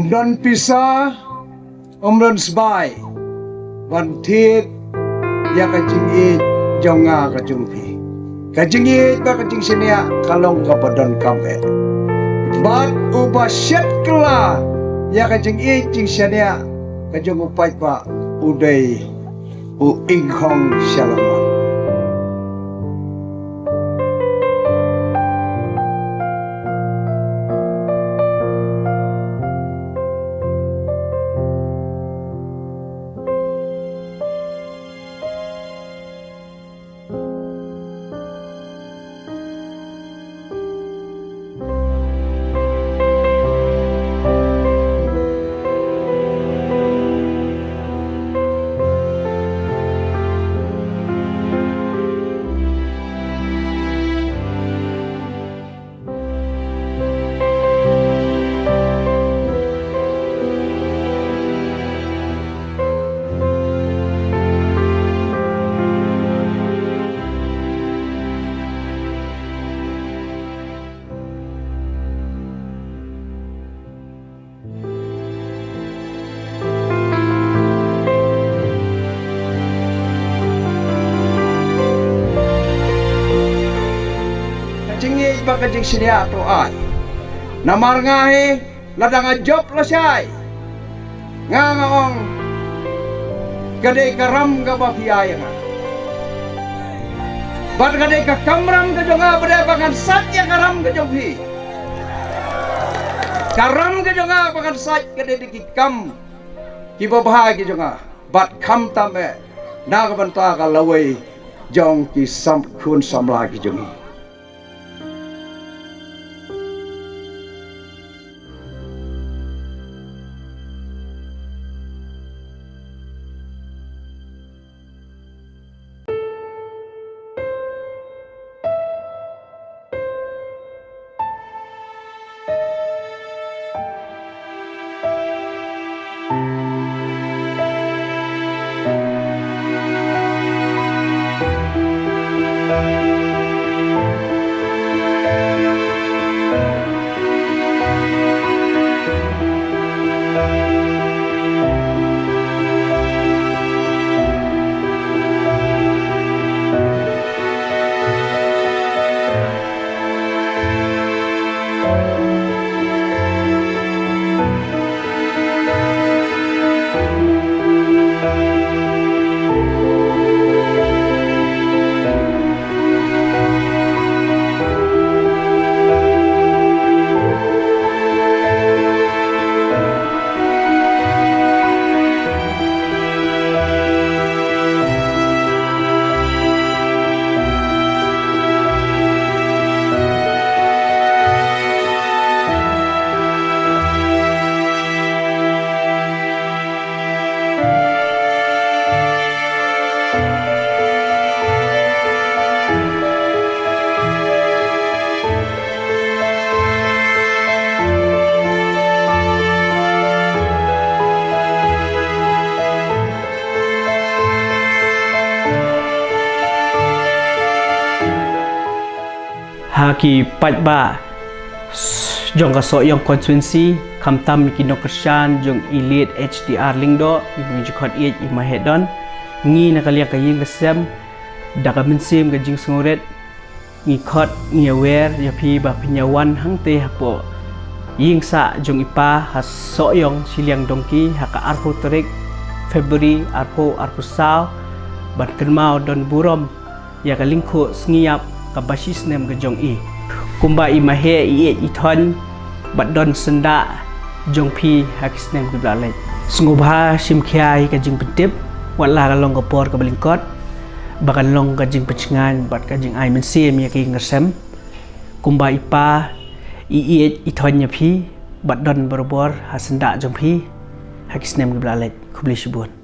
Don pisah, Don sebai. Bantit, ya kajing it, jonga kajung pi. Kajing it, ba kajing sinia, kalong kapadon kampe. Bat ubah syet kela, ya kajing it, jing sinia, kajung upai pa, uday, ingkong syalaman. Ba kajing sinia to ay namar ngahe ladang job la siyay ngaong gadai karam ga ba piyaya nga bat gadai ka kamram ga jonga bada bakan satya karam ga jonghi karam ga jonga bakan sat gadai dikikam ki babahagi jonga bat kam tame na ga banta ka lawai jong ki sam khun samla ki jongi Haki patba jong kaso yang konstituensi kamtam kino kersan jong ilit HDR lingdo ibang jikot iet imahedon ngi nakalia kaying kesem daka mensim gajing senguret ngikot ngiawer yapi ba penyawan hangte hapo ying sa jong ipa haso yang siliang dongki haka arpo terik Februari arpo saw bat kenmau don burom ya kalingko sengiap kabasis nem gajong i kumba imahe i ithon badon senda jong pi hakis nem giblalai sungubha simkhiai kajing pentip wala kalong kapor kabalingkot bakan long kajing pecengan bat kajing ai mensim ya ki ngersem kumba ipa i ithon nya pi badon borobor hasenda jong pi hakis nem giblalai kubli shibun